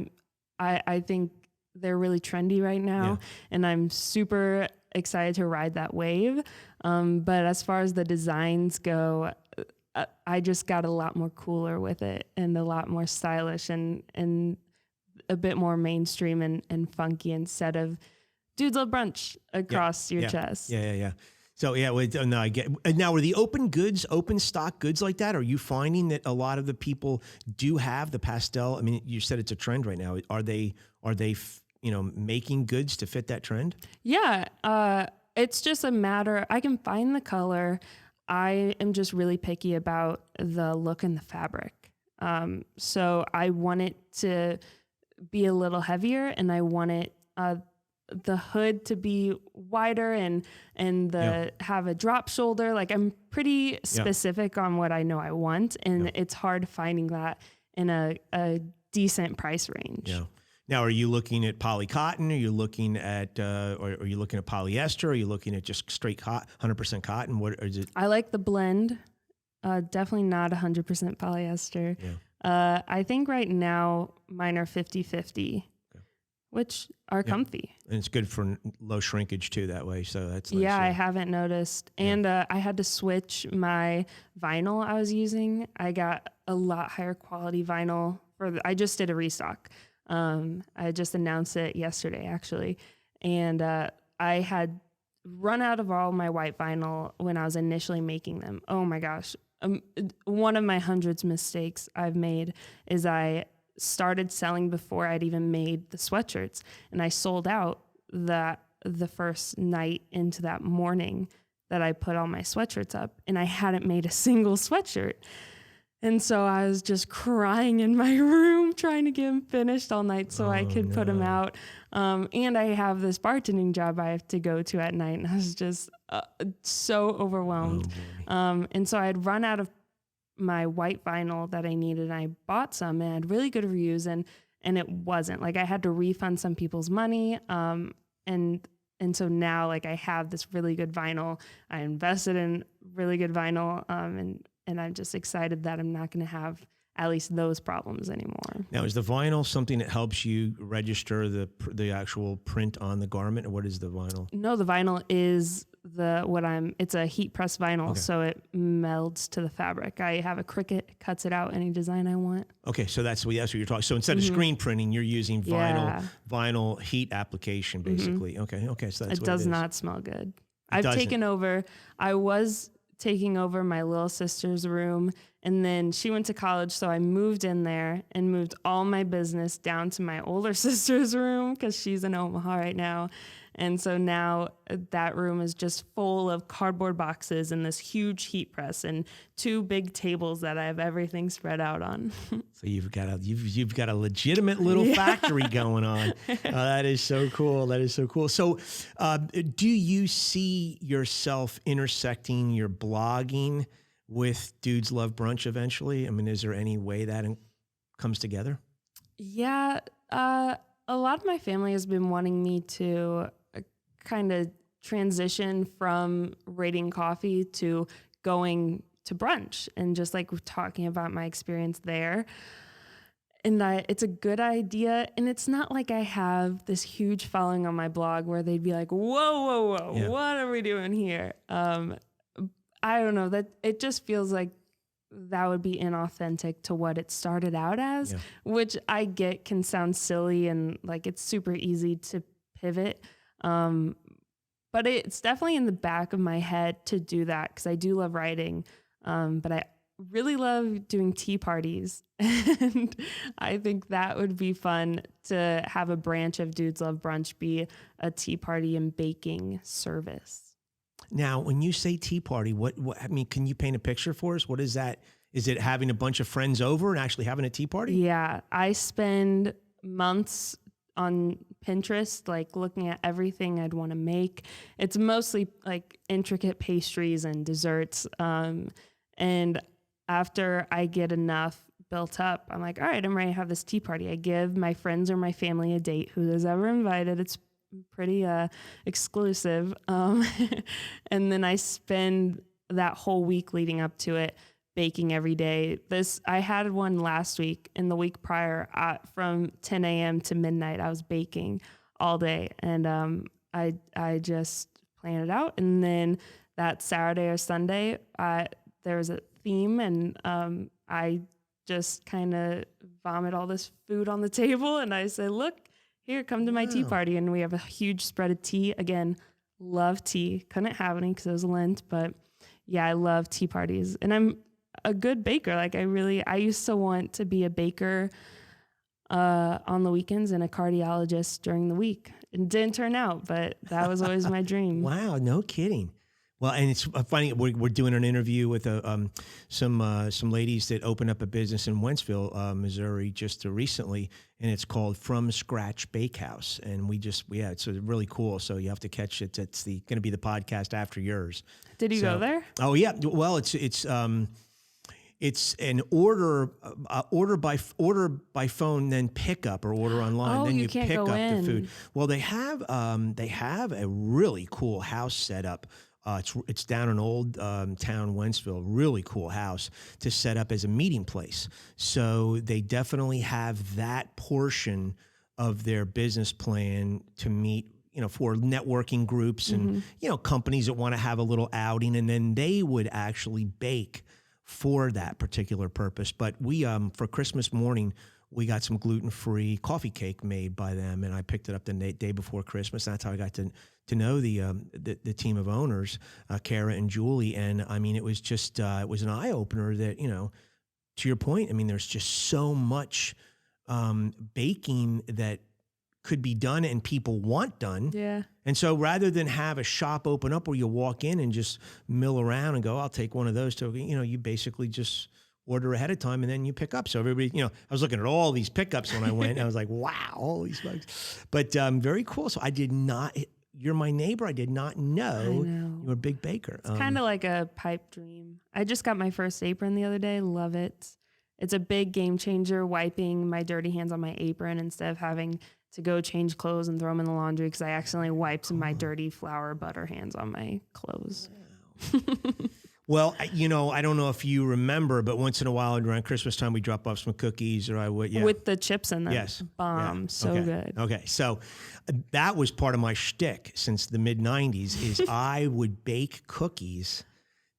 I think they're really trendy right now, and I'm super excited to ride that wave. But as far as the designs go, I just got a lot more cooler with it and a lot more stylish and a bit more mainstream and funky instead of Dudes Love Brunch across your chest. Yeah. So no, I get. Now, are the open stock goods like that? Are you finding that a lot of the people do have the pastel? I mean, you said it's a trend right now. Are they making goods to fit that trend? Yeah. It's just a matter, I can find the color. I am just really picky about the look and the fabric. So I want it to be a little heavier, and I want it, the hood to be wider and have a drop shoulder. Like, I'm pretty specific on what I know I want, and it's hard finding that in a decent price range. Yeah. Now, are you looking at poly cotton? Are you looking at, or are you looking at polyester? Are you looking at just straight 100% cotton? What is it? I like the blend. Definitely not 100% polyester. Yeah. I think right now mine are 50-50, which are comfy. And it's good for low shrinkage too that way. So that's nice. Yeah, I haven't noticed. And I had to switch my vinyl I was using. I got a lot higher quality vinyl I just did a restock. I just announced it yesterday, actually. And I had run out of all my white vinyl when I was initially making them. Oh my gosh. One of my hundreds mistakes I've made is I started selling before I'd even made the sweatshirts, and I sold out the first night into that morning that I put all my sweatshirts up, and I hadn't made a single sweatshirt. And so I was just crying in my room trying to get them finished all night so I could put them out. And I have this bartending job I have to go to at night, and I was just so overwhelmed. And so I had run out of my white vinyl that I needed, and I bought some, and I had really good reviews, and it wasn't. Like, I had to refund some people's money. And so now, like, I have this really good vinyl. I invested in really good vinyl, and I'm just excited that I'm not going to have at least those problems anymore. Now, is the vinyl something that helps you register the actual print on the garment, or what is the vinyl? No, the vinyl is it's a heat press vinyl, so it melds to the fabric. I have a Cricut, cuts it out any design I want. Okay, so that's what you're talking. So instead of screen printing, you're using vinyl heat application, basically. Okay, so that's what it does not smell good. I was taking over my little sister's room, and then she went to college, so I moved in there and moved all my business down to my older sister's room because she's in Omaha right now. And so now that room is just full of cardboard boxes and this huge heat press and 2 big tables that I have everything spread out on. So you've got a legitimate little factory going on. That is so cool. That is so cool. So do you see yourself intersecting your blogging with Dudes Love Brunch eventually? I mean, is there any way that comes together? Yeah. A lot of my family has been wanting me to kind of transition from rating coffee to going to brunch and just like talking about my experience there. And it's a good idea. And it's not like I have this huge following on my blog where they'd be like, whoa, what are we doing here? I don't know, that it just feels like that would be inauthentic to what it started out as, which I get can sound silly and like it's super easy to pivot. But it's definitely in the back of my head to do that because I do love writing. But I really love doing tea parties. And I think that would be fun to have a branch of Dudes Love Brunch be a tea party and baking service. Now, when you say tea party, what I mean, can you paint a picture for us? What is that? Is it having a bunch of friends over and actually having a tea party? Yeah, I spend months on Pinterest, like looking at everything I'd want to make. It's mostly like intricate pastries and desserts. And after I get enough built up, I'm like, all right, I'm ready to have this tea party. I give my friends or my family a date who is ever invited. It's pretty exclusive. And then I spend that whole week leading up to it baking every day. I had one last week, and the week prior, from 10 a.m. to midnight, I was baking all day. And I just planned it out. And then that Saturday or Sunday, there was a theme, and I just kind of vomit all this food on the table. And I say, look, here, come to my tea party. And we have a huge spread of tea. Again, love tea. Couldn't have any because it was Lent, but yeah, I love tea parties. And I'm a good baker. Like I used to want to be a baker on the weekends and a cardiologist during the week. It didn't turn out, but that was always my dream. Wow, no kidding. Well, and it's funny, we're doing an interview with some ladies that opened up a business in Wentzville, Missouri, just recently, and it's called From Scratch Bakehouse. And it's really cool. So you have to catch it. It's going to be the podcast after yours. Did you go there? Oh yeah. Well, it's an order by phone, then pick up, or order online. Then you pick up the food. Well, they have a really cool house set up. It's down in old town Wentzville, really cool house to set up as a meeting place. So they definitely have that portion of their business plan to meet, for networking groups and, companies that want to have a little outing, and then they would actually bake for that particular purpose. But we, for Christmas morning, we got some gluten-free coffee cake made by them, and I picked it up the day before Christmas. That's how I got to know the team of owners, Kara and Julie. And I mean, it was just it was an eye opener that, to your point, I mean, there's just so much baking that could be done and people want done. Yeah. And so rather than have a shop open up where you walk in and just mill around and go, I'll take one of those, to, you basically just order ahead of time and then you pick up. So everybody, I was looking at all these pickups when I went, and I was like, wow, all these bugs. But very cool. So you're my neighbor. I did not know you were a big baker. It's kind of like a pipe dream. I just got my first apron the other day. Love it. It's a big game changer, wiping my dirty hands on my apron instead of having to go change clothes and throw them in the laundry, because I accidentally wiped my dirty flour butter hands on my clothes. Wow. Well, I don't know if you remember, but once in a while around Christmas time, we drop off some cookies, or I would, with the chips in them. Yes. Bomb. Yeah. So good. Okay. So that was part of my shtick since the mid 90s is I would bake cookies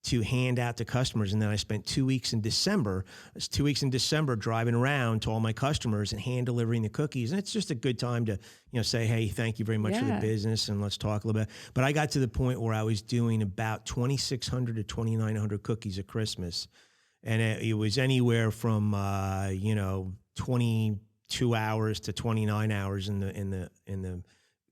to hand out to customers. And then I spent 2 weeks in December. It was 2 weeks in December driving around to all my customers and hand delivering the cookies. And it's just a good time to, say, hey, thank you very much for the business, and let's talk a little bit. But I got to the point where I was doing about 2,600 to 2,900 cookies at Christmas. And it was anywhere from, 22 hours to 29 hours in the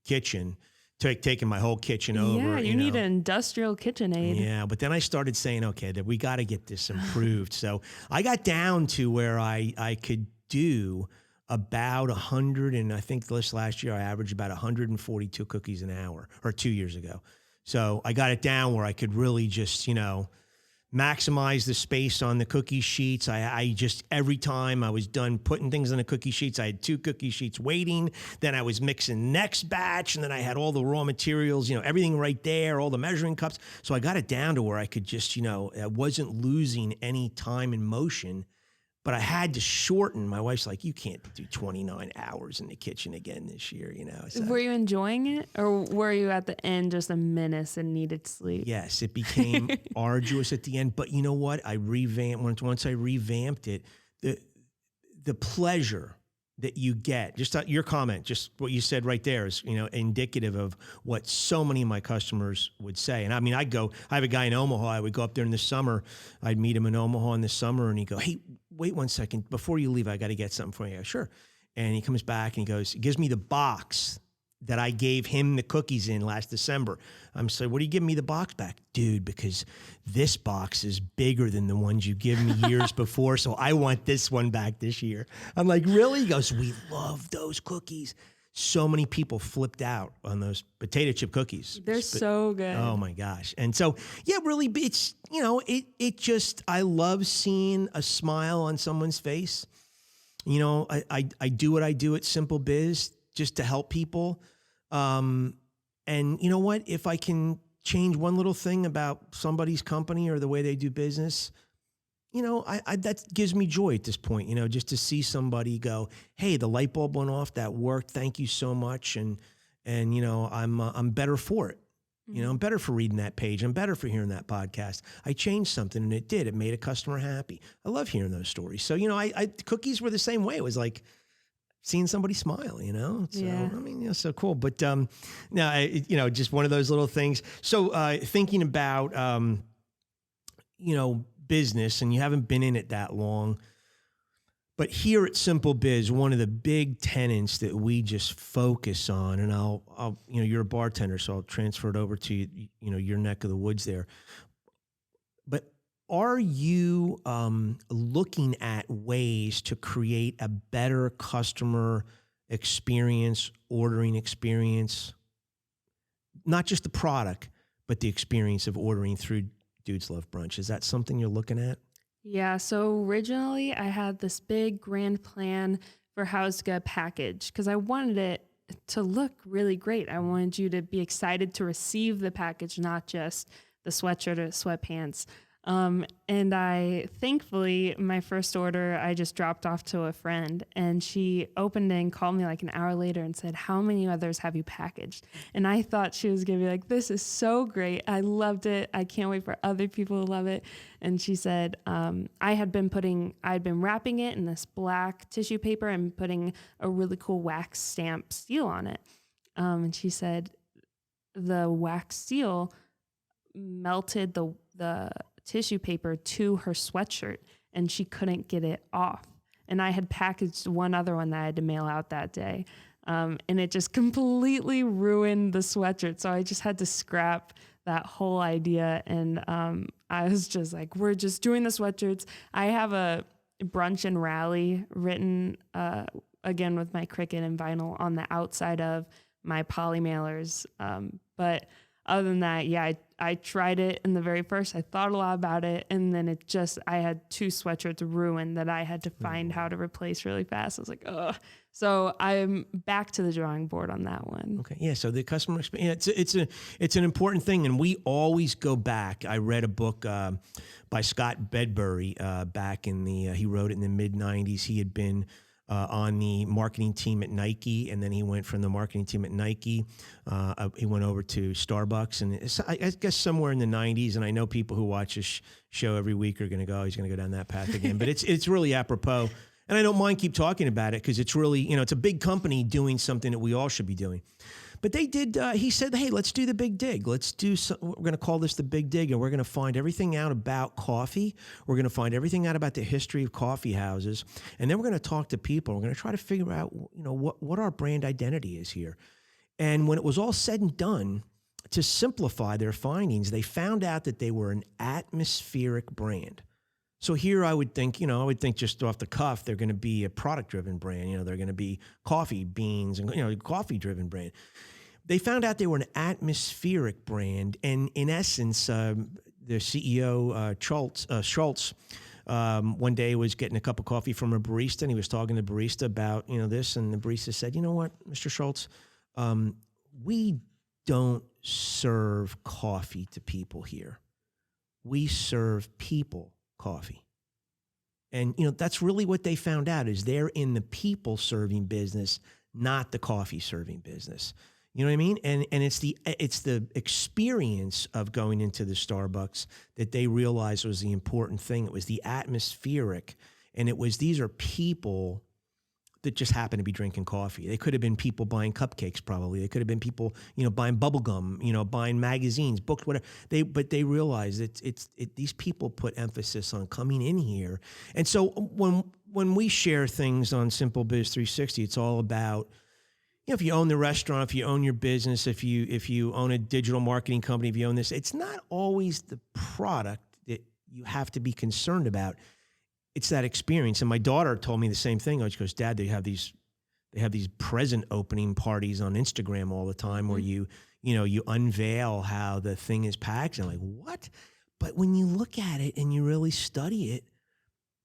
kitchen. Taking my whole kitchen over. Yeah, you need an industrial KitchenAid. Yeah, but then I started saying, okay, that we got to get this improved. So I got down to where I could do about 100, and I think this last year I averaged about 142 cookies an hour, or 2 years ago. So I got it down where I could really just, maximize the space on the cookie sheets. I just, every time I was done putting things on the cookie sheets, I had 2 cookie sheets waiting. Then I was mixing next batch, and then I had all the raw materials, everything right there, all the measuring cups. So I got it down to where I could just, I wasn't losing any time and motion, but I had to shorten. My wife's like, you can't do 29 hours in the kitchen again this year, So, were you enjoying it, or were you at the end just a menace and needed sleep? Yes, it became arduous at the end. But you know what? Once I revamped it, the pleasure that you get, just your comment, just what you said right there is, indicative of what so many of my customers would say. And I mean, I have a guy in Omaha. I would go up there in the summer. I'd meet him in Omaha in the summer, and he'd go, hey, wait 1 second. Before you leave, I got to get something for you. I go, sure. And he comes back and he gives me the box that I gave him the cookies in last December. I'm saying, what are you giving me the box back? Dude, because this box is bigger than the ones you give me years before, so I want this one back this year. I'm like, really? He goes, we love those cookies. so many people flipped out on those potato chip cookies. They're so good. Oh my gosh. And so, yeah, really, it's, it just, I love seeing a smile on someone's face. I do what I do at Simple Biz just to help people. And you know what? If I can change one little thing about somebody's company or the way they do business, that gives me joy at this point, just to see somebody go, hey, the light bulb went off, that worked. Thank you so much. And I'm better for it. I'm better for reading that page. I'm better for hearing that podcast. I changed something and it did. It made a customer happy. I love hearing those stories. So, cookies were the same way. It was like seeing somebody smile, So, Yeah. So cool. But now, just one of those little things. So thinking about, business, and you haven't been in it that long, but here at Simple Biz, one of the big tenets that we just focus on, and I'll you're a bartender, so I'll transfer it over to your neck of the woods there. But are you looking at ways to create a better customer experience, ordering experience, not just the product, but the experience of ordering through Dudes Love Brunch? Is that something you're looking at? Yeah. So originally I had this big grand plan for how I was going to package because I wanted it to look really great. I wanted you to be excited to receive the package, not just the sweatshirt or sweatpants. And thankfully, my first order, I just dropped off to a friend and she opened it and called me like an hour later and said, how many others have you packaged? And I thought she was going to be like, this is so great. I loved it. I can't wait for other people to love it. And she said, I had been wrapping it in this black tissue paper and putting a really cool wax stamp seal on it. And she said the wax seal melted the tissue paper to her sweatshirt and she couldn't get it off. And I had packaged one other one that I had to mail out that day. And it just completely ruined the sweatshirt. So I just had to scrap that whole idea. And I was just like, we're just doing the sweatshirts. I have a brunch and rally written, again, with my Cricut and vinyl on the outside of my poly mailers. But other than that, yeah, I tried it in the very first. I thought a lot about it. And then I had 2 sweatshirts ruined that I had to find how to replace really fast. I was like, ugh. So I'm back to the drawing board on that one. Okay. Yeah. So the customer experience, it's an important thing. And we always go back. I read a book by Scott Bedbury back in he wrote it in the mid-90s. He had been on the marketing team at Nike, and then he went from the marketing team at Nike. He went over to Starbucks, and I guess somewhere in the 90s. And I know people who watch this show every week are going to go, he's going to go down that path again. But it's really apropos, and I don't mind keep talking about it because it's really, it's a big company doing something that we all should be doing. But they did, he said, hey, let's do the big dig. We're going to call this the big dig, and we're going to find everything out about coffee. We're going to find everything out about the history of coffee houses. And then we're going to talk to people. We're going to try to figure out, what our brand identity is here. And when it was all said and done, to simplify their findings, they found out that they were an atmospheric brand. So here I would think just off the cuff, they're going to be a product-driven brand. They're going to be coffee beans and, coffee-driven brand. They found out they were an atmospheric brand. And in essence, the CEO, Schultz, one day was getting a cup of coffee from a barista, and he was talking to the barista about, this. And the barista said, you know what, Mr. Schultz, we don't serve coffee to people here. We serve people coffee. And, that's really what they found out is they're in the people serving business, not the coffee serving business. You know what I mean? And it's the experience of going into the Starbucks that they realized was the important thing. It was the atmospheric, and these are people that just happen to be drinking coffee. They could have been people buying cupcakes, probably. They could have been people, buying bubble gum, buying magazines, books, whatever. But they realized these people put emphasis on coming in here. And so when we share things on SimpleBiz360, it's all about, if you own the restaurant, if you own your business, if you own a digital marketing company, if you own this, it's not always the product that you have to be concerned about. It's that experience. And my daughter told me the same thing. She goes, Dad, they have these they have these present opening parties on Instagram all the time where you unveil how the thing is packed. And I'm like, what? But when you look at it and you really study it,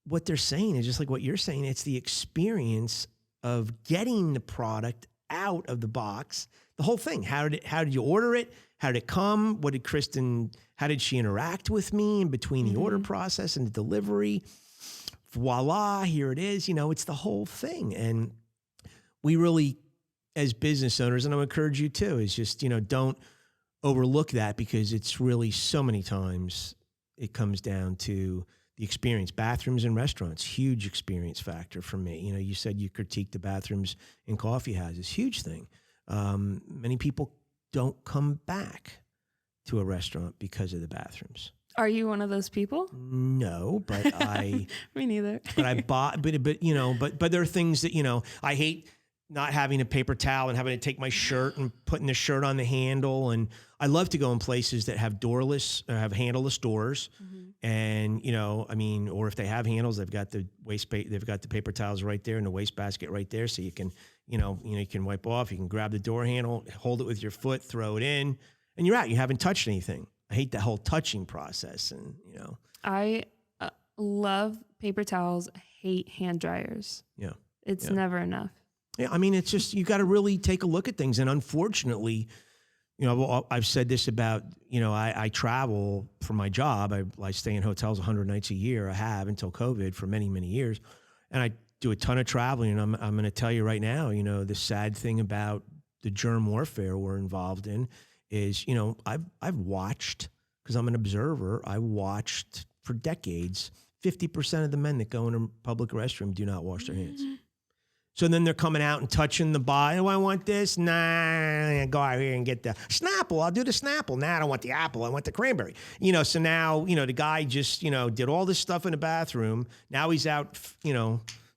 what they're saying is just like what you're saying. It's the experience of getting the product out of the box, the whole thing. How did you order it? How did it come? How did she interact with me in between the order process and the delivery? Voila, here it is. It's the whole thing. And we really, as business owners, and I would encourage you too, is just, don't overlook that, because it's really so many times it comes down to the experience. Bathrooms in restaurants, huge experience factor for me. You said you critique the bathrooms in coffee houses, huge thing. Many people don't come back to a restaurant because of the bathrooms. Are you one of those people? No, but Me neither. But I bought, but there are things that, I hate not having a paper towel and having to take my shirt and putting the shirt on the handle. And I love to go in places that have doorless or have handleless doors. And, or if they have handles, they've got the they've got the paper towels right there and the waste basket right there. So you can, you can wipe off, you can grab the door handle, hold it with your foot, throw it in, and you're out. You haven't touched anything. I hate the whole touching process. And, I love paper towels, hate hand dryers. Yeah. It's never enough. Yeah. It's just, you got to really take a look at things. And unfortunately, I've said this about, I travel for my job. I stay in hotels 100 nights a year. I have until COVID for many, many years. And I do a ton of traveling. And I'm going to tell you right now, the sad thing about the germ warfare we're involved in is, I've watched, because I'm an observer, I watched for decades, 50% of the men that go in a public restroom do not wash their hands. So then they're coming out and touching the bar. Oh, I want this. Nah, go out here and get the Snapple. I'll do the Snapple. Nah, I don't want the apple. I want the cranberry. So now, the guy just, did all this stuff in the bathroom. Now he's out,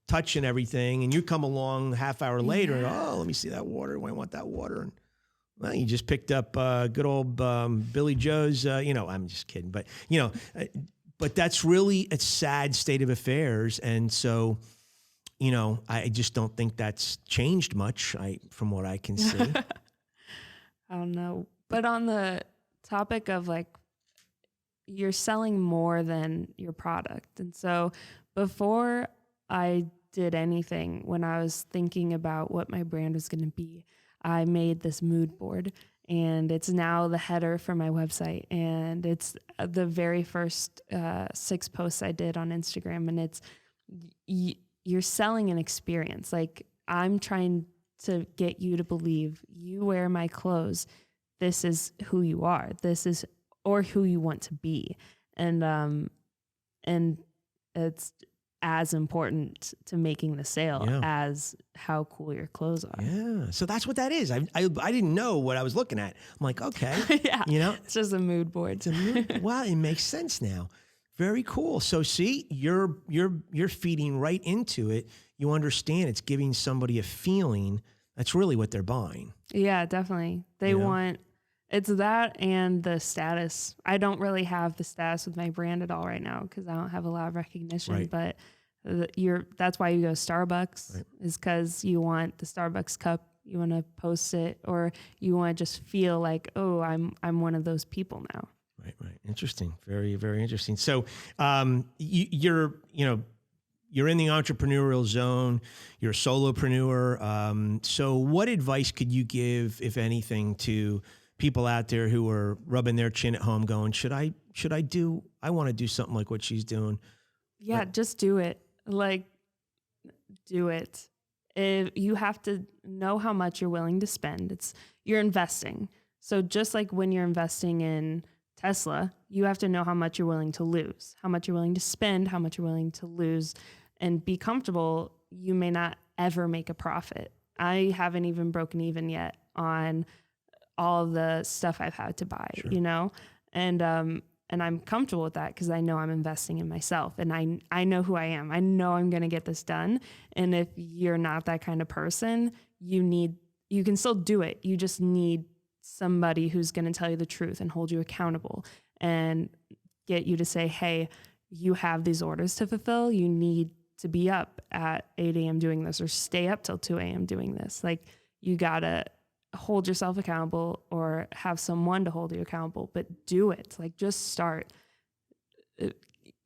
touching everything. And you come along a half hour later and, oh, let me see that water. I want that water. And well, you just picked up good old Billy Joe's, I'm just kidding. But, but that's really a sad state of affairs. And so, I just don't think that's changed much from what I can see. I don't know. But on the topic of you're selling more than your product. And so before I did anything, when I was thinking about what my brand was going to be, I made this mood board, and it's now the header for my website. And it's the very first 6 posts I did on Instagram. And it's, you're selling an experience. I'm trying to get you to believe you wear my clothes. This is who you are. This is, or who you want to be. And it's as important to making the sale as how cool your clothes are. Yeah. So that's what that is. I didn't know what I was looking at. I'm like, okay. It's just a mood board. It's a mood. Wow. It makes sense now. Very cool. So see, you're feeding right into it. You understand it's giving somebody a feeling. That's really what they're buying. Yeah, definitely. They want, it's that and the status. I don't really have the status with my brand at all right now because I don't have a lot of recognition, but that's why you go Starbucks is because you want the Starbucks cup. You want to post it, or you want to just feel like, oh, I'm one of those people now. Right. Interesting. Very, very interesting. So you're in the entrepreneurial zone. You're a solopreneur. So what advice could you give, if anything, to people out there who are rubbing their chin at home going, I want to do something like what she's doing? Yeah, just do it. Do it. If you have to know how much you're willing to spend. You're investing. So just like when you're investing in Tesla, you have to know how much you're willing to lose, how much you're willing to spend, how much you're willing to lose, and be comfortable. You may not ever make a profit. I haven't even broken even yet on all of the stuff I've had to buy, and I'm comfortable with that because I know I'm investing in myself, and I know who I am. I know I'm going to get this done. And if you're not that kind of person, you can still do it. You just need somebody who's going to tell you the truth and hold you accountable and get you to say, hey, you have these orders to fulfill. You need to be up at 8 a.m. doing this or stay up till 2 a.m. doing this. Like, you got to hold yourself accountable or have someone to hold you accountable, but do it. Like, just start.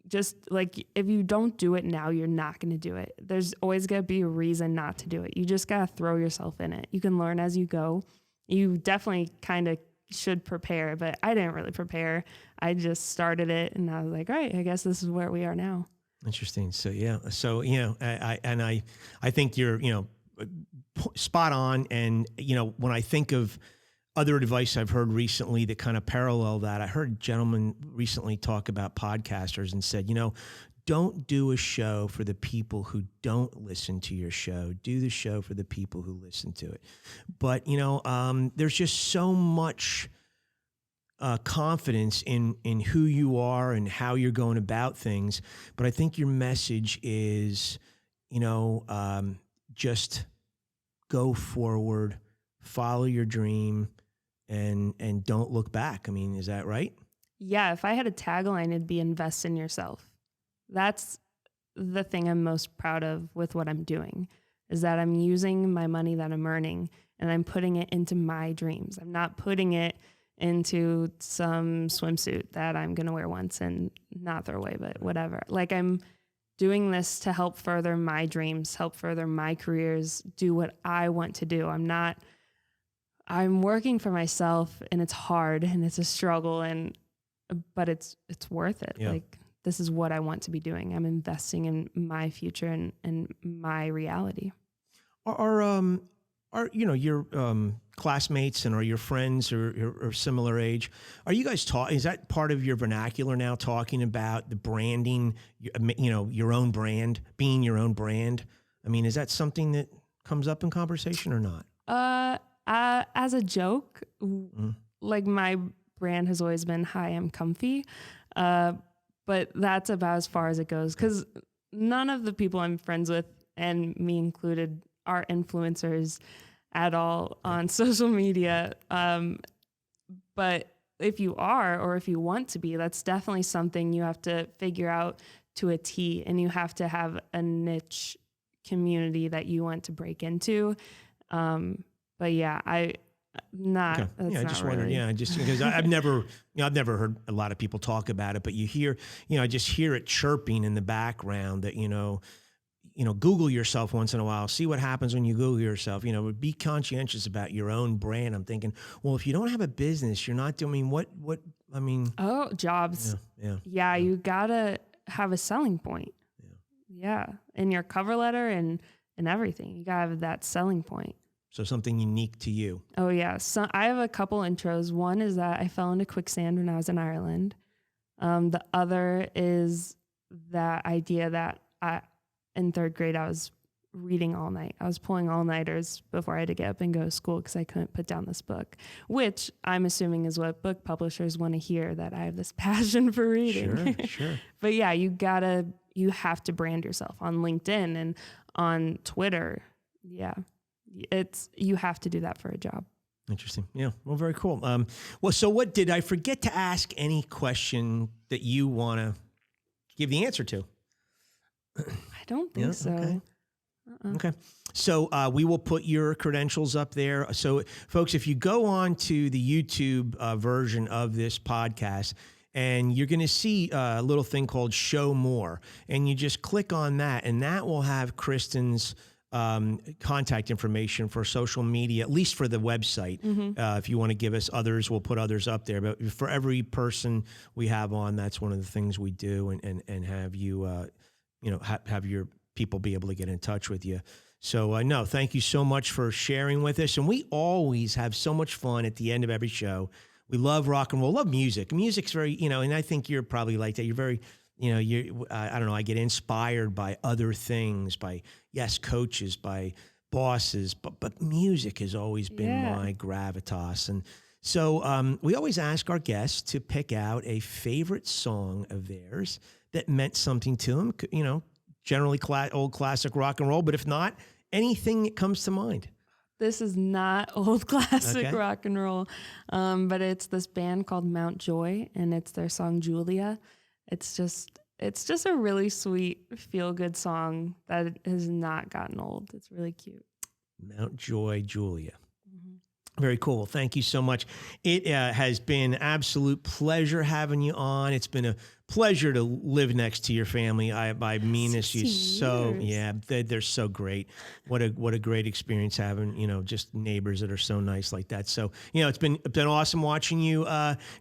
Just like, if you don't do it now, you're not going to do it. There's always going to be a reason not to do it. You just got to throw yourself in it. You can learn as you go. You definitely kind of should prepare, but I didn't really prepare. I just started it and I was like, all right, I guess this is where we are now. Interesting. So, yeah. So, I think you're, spot on. And, when I think of other advice I've heard recently that kind of parallel that, I heard a gentleman recently talk about podcasters and said, don't do a show for the people who don't listen to your show. Do the show for the people who listen to it. But, there's just so much confidence in who you are and how you're going about things. But I think your message is, just go forward, follow your dream, and don't look back. I mean, is that right? Yeah. If I had a tagline, it'd be invest in yourself. That's the thing I'm most proud of with what I'm doing, is that I'm using my money that I'm earning and I'm putting it into my dreams. I'm not putting it into some swimsuit that I'm going to wear once and not throw away, but whatever. Like, I'm doing this to help further my dreams, help further my careers, do what I want to do. I'm working for myself, and it's hard and it's a struggle, but it's worth it. Yeah. Like, this is what I want to be doing. I'm investing in my future and my reality. Are your classmates and are your friends or similar age? Are you guys is that part of your vernacular now, talking about the branding, your own brand, being your own brand? I mean, is that something that comes up in conversation or not? As a joke, like, my brand has always been "Hi, I'm comfy," but that's about as far as it goes, because none of the people I'm friends with, and me included, are influencers at all on social media. But if you are, or if you want to be, that's definitely something you have to figure out to a T, and you have to have a niche community that you want to break into. But yeah, Okay. That's I just not wondered. really. Yeah, just because I've never heard a lot of people talk about it, but you hear, I just hear it chirping in the background that, Google yourself once in a while, see what happens when you Google yourself, be conscientious about your own brand. I'm thinking, well, if you don't have a business, you're not doing Oh, jobs. Yeah. You gotta have a selling point. Yeah. In your cover letter and everything, you gotta have that selling point. So something unique to you. Oh yeah. So I have a couple intros. One is that I fell into quicksand when I was in Ireland. The other is that idea that in third grade, I was reading all night. I was pulling all-nighters before I had to get up and go to school because I couldn't put down this book, which I'm assuming is what book publishers want to hear, that I have this passion for reading. Sure. But yeah, you have to brand yourself on LinkedIn and on Twitter. Yeah. You have to do that for a job. Interesting. Yeah. Well, very cool. So what did I forget to ask? Any question that you want to give the answer to? I don't think so. Okay. Okay. So we will put your credentials up there. So folks, if you go on to the YouTube version of this podcast, and you're going to see a little thing called Show More, and you just click on that, and that will have Kristen's contact information for social media, at least for the website. If you want to give us others, we'll put others up there. But for every person we have on, that's one of the things we do, and have you, have your people be able to get in touch with you. So no, thank you so much for sharing with us. And we always have so much fun at the end of every show. We love rock and roll, love music. Music's very, and I think you're probably like that. You're very, I don't know, I get inspired by other things, by, coaches, by bosses, but music has always been my gravitas. And so we always ask our guests to pick out a favorite song of theirs that meant something to them, generally old classic rock and roll, but if not, anything that comes to mind. This is not old classic rock and roll, but it's this band called Mount Joy, and it's their song Julia. It's just it's just a really sweet, feel good song that has not gotten old. It's really cute. Mount Joy, Julia. Mm-hmm. Very cool. Thank you so much. It has been an absolute pleasure having you on. It's been a pleasure to live next to your family. I mean this. You 16 so years. yeah, they're so great. What a great experience having just neighbors that are so nice like that. So it's been awesome watching you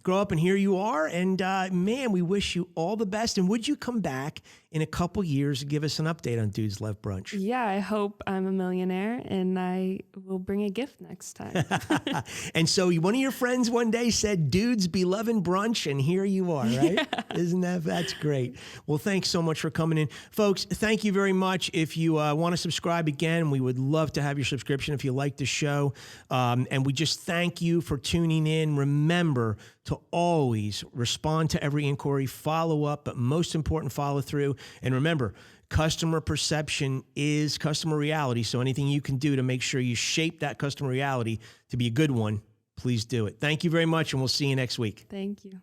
grow up, and here you are. And man, we wish you all the best. And would you come back in a couple years and give us an update on Dudes Love Brunch? Yeah, I hope I'm a millionaire and I will bring a gift next time. And so one of your friends one day said, "Dudes be loving brunch," and here you are, right? Yeah. Isn't that's great? Well, thanks so much for coming in. Folks, thank you very much. If you want to subscribe again, we would love to have your subscription if you like the show. And we just thank you for tuning in. Remember to always respond to every inquiry, follow up, but most important, follow through. And remember, customer perception is customer reality. So anything you can do to make sure you shape that customer reality to be a good one, please do it. Thank you very much, and we'll see you next week. Thank you.